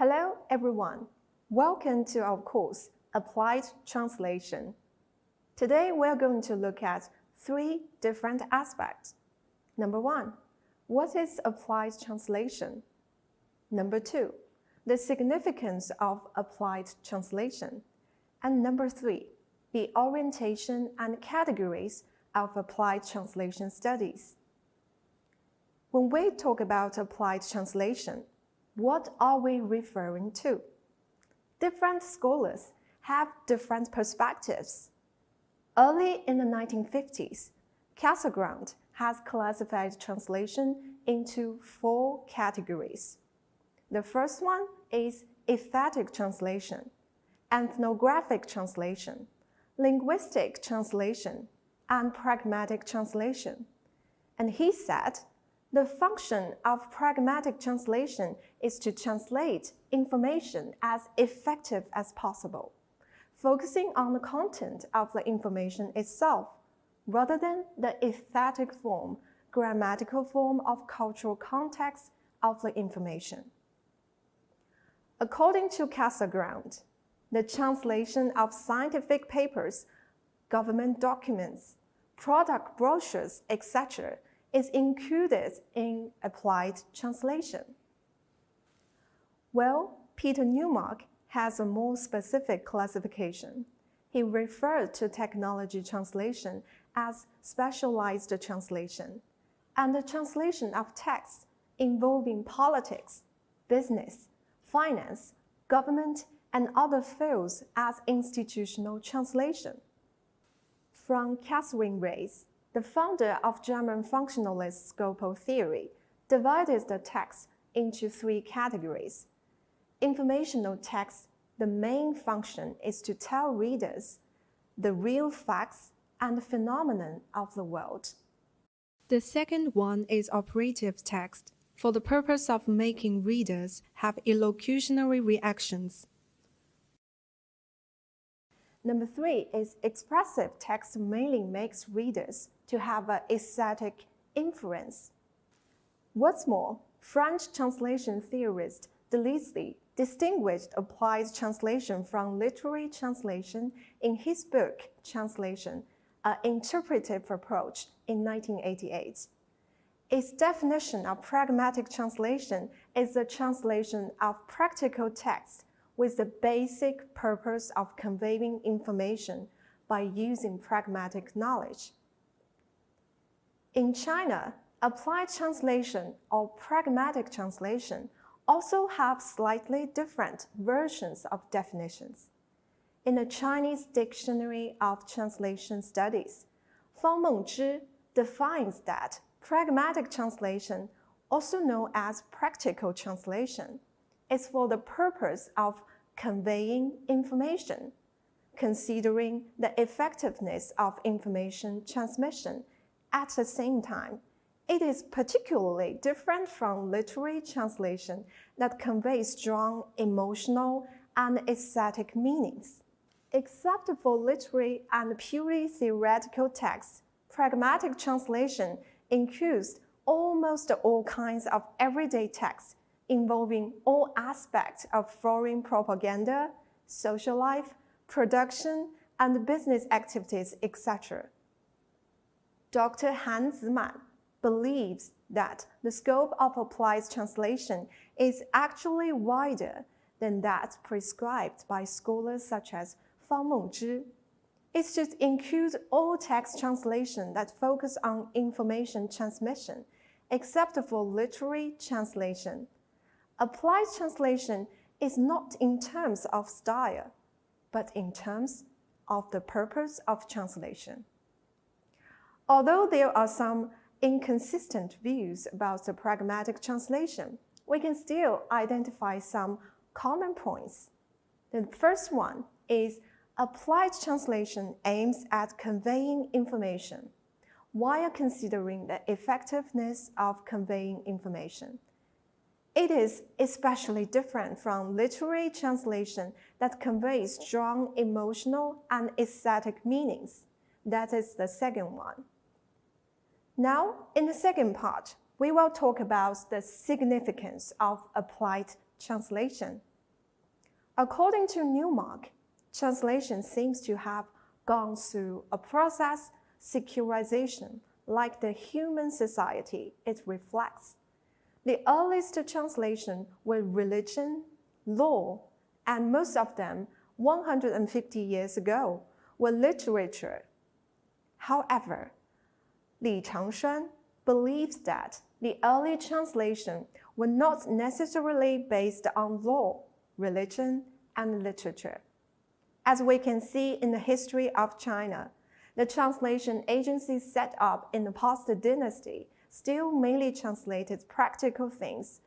Hello everyone, welcome to our course, Applied Translation. Today we're going to look at 3 different aspects. Number 1, what is applied translation? Number 2, the significance of applied translation. And number 3, the orientation and categories of applied translation studies. When we talk about applied translation, what are we referring to? Different scholars have different perspectives. Early in the 1950s, Casagrande has classified translation into 4 categories. The first one is aesthetic translation, ethnographic translation, linguistic translation, and pragmatic translation. And he said, the function of pragmatic translation is to translate information as effective as possible, focusing on the content of the information itself, rather than the aesthetic form, grammatical form of cultural context of the information. According to Casagrande, the translation of scientific papers, government documents, product brochures, etc., is included in applied translation. Well, Peter Newmark has a more specific classification. He referred to technology translation as specialized translation, and the translation of text involving politics, business, finance, government, and other fields as institutional translation. From Catherine Reis, the founder of German functionalist scopal theory, divided the text into 3 categories. Informational text, the main function is to tell readers the real facts and phenomenon of the world. The second one is operative text, for the purpose of making readers have illocutionary reactions. Number 3 is expressive text, mainly makes readers to have an aesthetic inference. What's more, French translation theorist Deleuze distinguished applied translation from literary translation in his book Translation, an Interpretive Approach in 1988. Its definition of pragmatic translation is the translation of practical text with the basic purpose of conveying information by using pragmatic knowledge. In China, applied translation or pragmatic translation also have slightly different versions of definitions. In the Chinese Dictionary of Translation Studies, Fang Mengzhi defines that pragmatic translation, also known as practical translation, is for the purpose of conveying information, considering the effectiveness of information transmission. At the same time, it is particularly different from literary translation that conveys strong emotional and aesthetic meanings. Except for literary and purely theoretical texts, pragmatic translation includes almost all kinds of everyday texts involving all aspects of foreign propaganda, social life, production, and business activities, etc. Dr. Han Ziman believes that the scope of applied translation is actually wider than that prescribed by scholars such as Fang Mengzhi. It should include all text translation that focus on information transmission, except for literary translation. Applied translation is not in terms of style, but in terms of the purpose of translation. Although there are some inconsistent views about the pragmatic translation, we can still identify some common points. The first one is applied translation aims at conveying information while considering the effectiveness of conveying information. It is especially different from literary translation that conveys strong emotional and aesthetic meanings. That is the second one. Now, in the second part, we will talk about the significance of applied translation. According to Newmark, translation seems to have gone through a process securization like the human society it reflects. The earliest translation were religion, law, and most of them 150 years ago were literature. However, Li Changshan believes that the early translation were not necessarily based on law, religion, and literature. As we can see in the history of China, the translation agencies set up in the past dynasty still mainly translated practical things,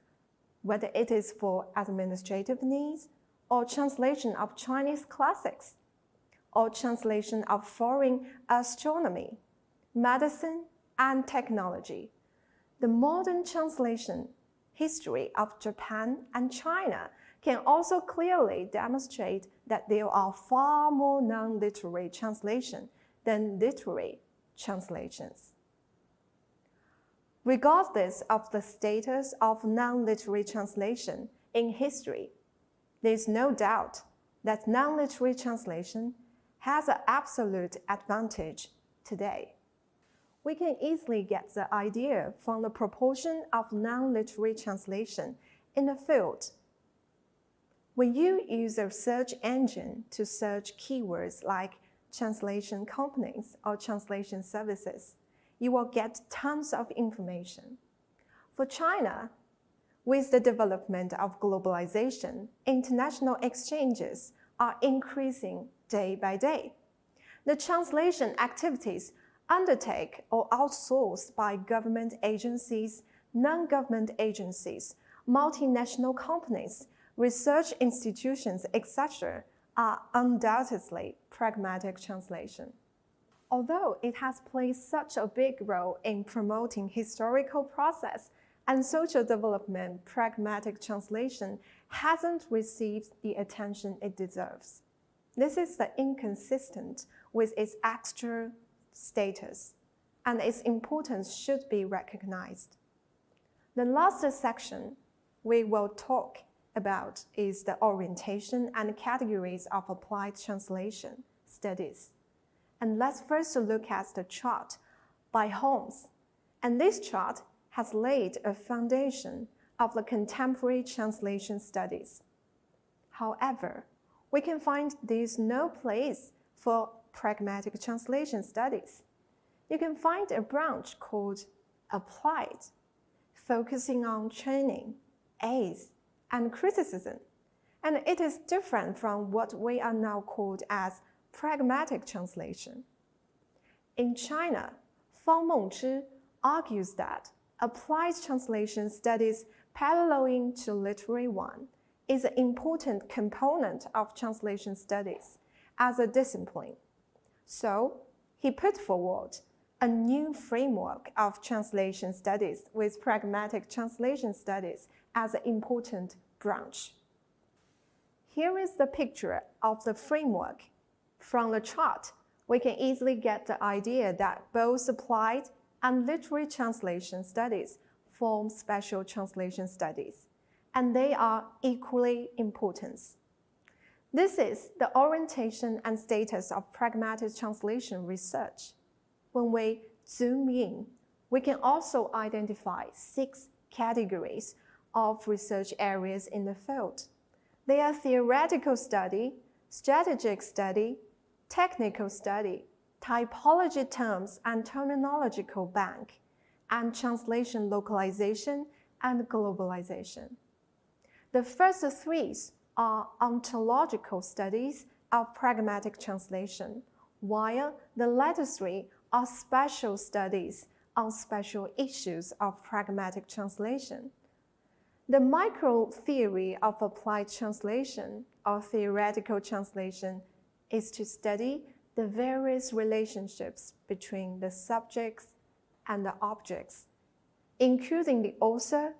whether it is for administrative needs, or translation of Chinese classics, or translation of foreign astronomy, medicine, and technology. The modern translation history of Japan and China can also clearly demonstrate that there are far more non-literary translations than literary translations. Regardless of the status of non-literary translation in history, there is no doubt that non-literary translation has an absolute advantage today. We can easily get the idea from the proportion of non-literary translation in the field. When you use a search engine to search keywords like translation companies or translation services, you will get tons of information. For China, with the development of globalization, international exchanges are increasing day by day. The translation activities undertaken or outsourced by government agencies, non-government agencies, multinational companies, research institutions, etc., are undoubtedly pragmatic translation. Although it has played such a big role in promoting historical process and social development, pragmatic translation hasn't received the attention it deserves. This is inconsistent with its extra status, and its importance should be recognized. The last section we will talk about is the orientation and categories of applied translation studies. And let's first look at the chart by Holmes. And this chart has laid a foundation of the contemporary translation studies. However, we can find there's no place for pragmatic translation studies. You can find a branch called Applied, focusing on training, aids, and criticism, and it is different from what we are now called as pragmatic translation. In China, Fang Mengzhi argues that applied translation studies paralleling to literary one is an important component of translation studies as a discipline. So, he put forward a new framework of translation studies with pragmatic translation studies as an important branch. Here is the picture of the framework. From the chart, we can easily get the idea that both applied and literary translation studies form special translation studies, and they are equally important. This is the orientation and status of pragmatic translation research. When we zoom in, we can also identify 6 categories of research areas in the field. They are theoretical study, strategic study, technical study, typology terms and terminological bank, and translation localization and globalization. The first 3 are ontological studies of pragmatic translation, while the latter 3 are special studies on special issues of pragmatic translation. The micro-theory of applied translation or theoretical translation is to study the various relationships between the subjects and the objects, including the author,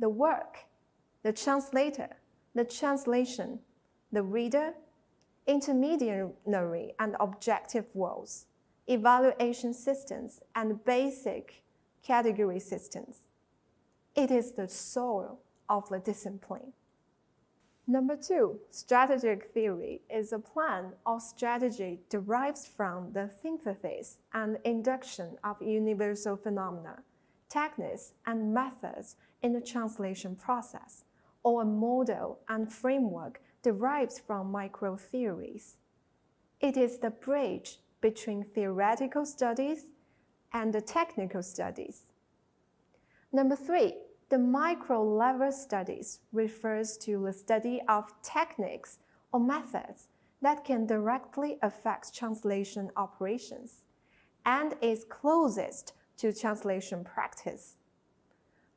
the work, the translator, the translation, the reader, intermediary and objective roles, evaluation systems, and basic category systems. It is the soul of the discipline. Number 2, strategic theory is a plan or strategy derives from the synthesis and induction of universal phenomena, techniques, and methods in the translation process, or a model and framework derives from micro-theories. It is the bridge between theoretical studies and the technical studies. Number 3, the micro-level studies refers to the study of techniques or methods that can directly affect translation operations and is closest to translation practice.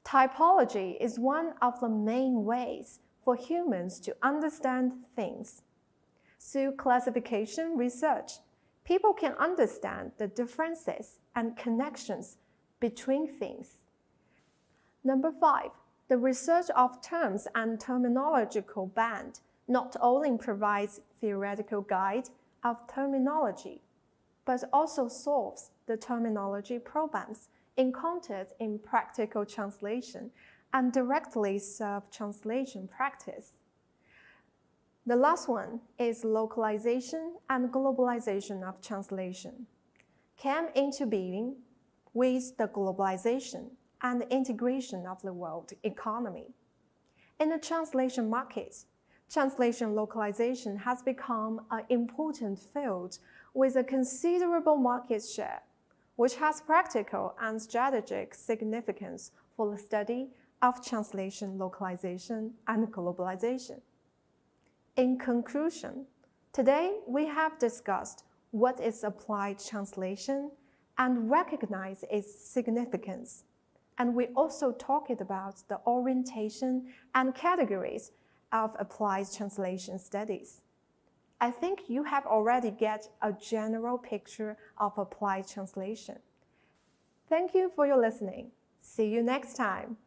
Typology is one of the main ways for humans to understand things. Through classification research, people can understand the differences and connections between things. Number 5, the research of terms and terminological band not only provides theoretical guide of terminology, but also solves the terminology problems encountered in practical translation and directly serve translation practice. The last one is localization and globalization of translation, came into being with the globalization and the integration of the world economy. In the translation market, translation localization has become an important field with a considerable market share, which has practical and strategic significance for the study of translation localization and globalization. In conclusion, today we have discussed what is applied translation and recognized its significance. And we also talked about the orientation and categories of applied translation studies. I think you have already get a general picture of applied translation. Thank you for your listening. See you next time.